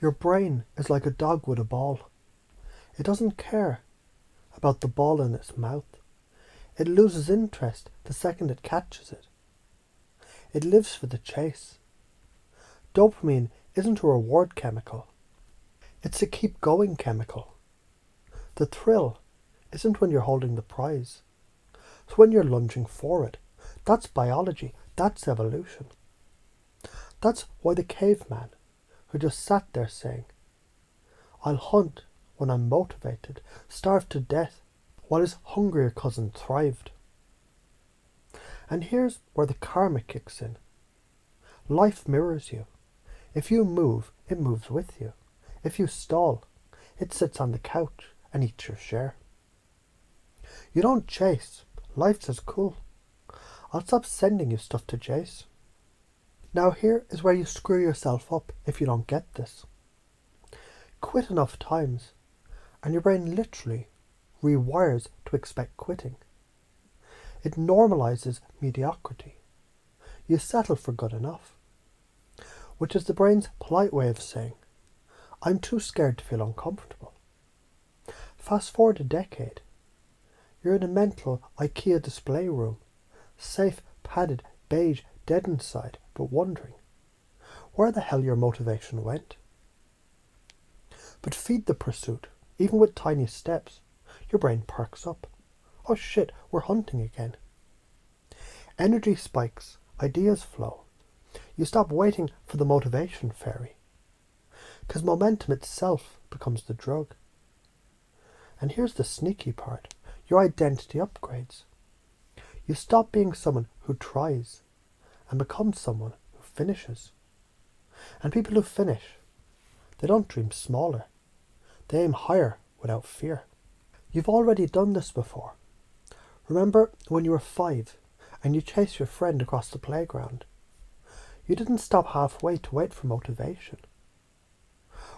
Your brain is like a dog with a ball. It doesn't care about the ball in its mouth. It loses interest the second it catches it. It lives for the chase. Dopamine isn't a reward chemical. It's a keep-going chemical. The thrill isn't when you're holding the prize. It's when you're lunging for it. That's biology. That's evolution. That's why the caveman, who just sat there saying, "I'll hunt when I'm motivated," starved to death while his hungrier cousin thrived. And here's where the karma kicks in. Life mirrors you. If you move, it moves with you. If you stall, it sits on the couch and eats your share. You don't chase. Life says, "Cool. I'll stop sending you stuff to chase." Now here is where you screw yourself up if you don't get this. Quit enough times, and your brain literally rewires to expect quitting. It normalizes mediocrity. You settle for good enough, which is the brain's polite way of saying, "I'm too scared to feel uncomfortable." Fast forward a decade. You're in a mental IKEA display room, safe, padded, beige, dead inside, but wondering where the hell your motivation went. But feed the pursuit, even with tiny steps. Your brain perks up. Oh shit, we're hunting again. Energy spikes, ideas flow. You stop waiting for the motivation fairy, because momentum itself becomes the drug. And here's the sneaky part. Your identity upgrades. You stop being someone who tries and become someone who finishes. And people who finish, they don't dream smaller. They aim higher without fear. You've already done this before. Remember when you were 5 and you chased your friend across the playground? You didn't stop halfway to wait for motivation.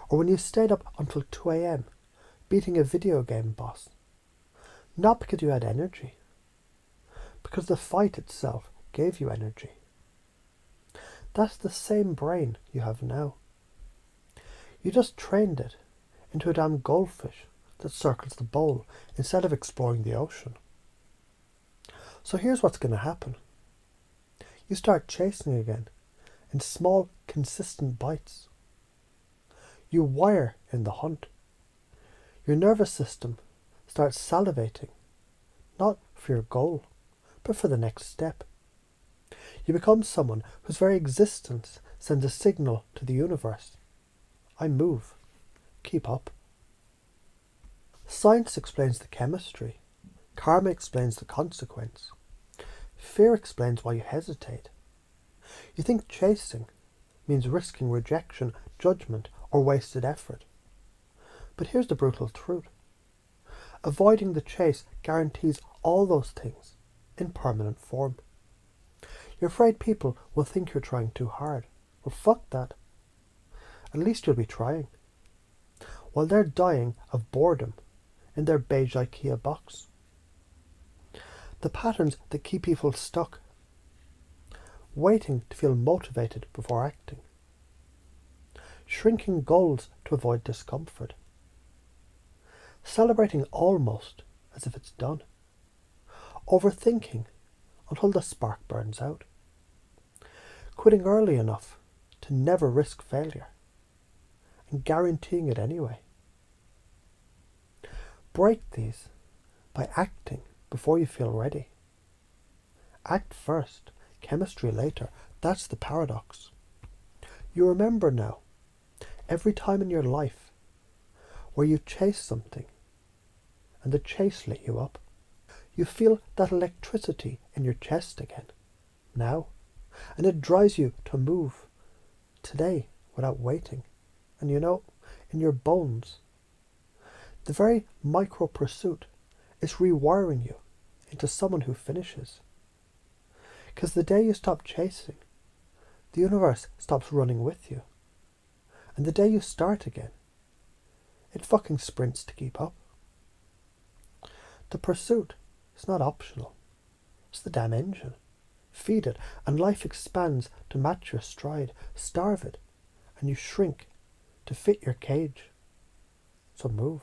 Or when you stayed up until 2 a.m. beating a video game boss. Not because you had energy, because the fight itself gave you energy. That's the same brain you have now. You just trained it into a damn goldfish that circles the bowl instead of exploring the ocean. So here's what's going to happen. You start chasing again in small, consistent bites. You wire in the hunt. Your nervous system starts salivating, not for your goal, but for the next step. You become someone whose very existence sends a signal to the universe. I move. Keep up. Science explains the chemistry. Karma explains the consequence. Fear explains why you hesitate. You think chasing means risking rejection, judgment, or wasted effort. But here's the brutal truth. Avoiding the chase guarantees all those things in permanent form. You're afraid people will think you're trying too hard. Well, fuck that. At least you'll be trying. While they're dying of boredom in their beige IKEA box. The patterns that keep people stuck. Waiting to feel motivated before acting. Shrinking goals to avoid discomfort. Celebrating almost as if it's done. Overthinking until the spark burns out. Quitting early enough to never risk failure. And guaranteeing it anyway. Break these by acting before you feel ready. Act first, chemistry later. That's the paradox. You remember now, every time in your life where you chase something and the chase lit you up, you feel that electricity in your chest again, now, and it drives you to move today without waiting. And you know, in your bones, the very micro pursuit is rewiring you into someone who finishes. Because the day you stop chasing, the universe stops running with you. And the day you start again, it fucking sprints to keep up. The pursuit is not optional. It's the damn engine. Feed it, and life expands to match your stride. Starve it, and you shrink to fit your cage. So move.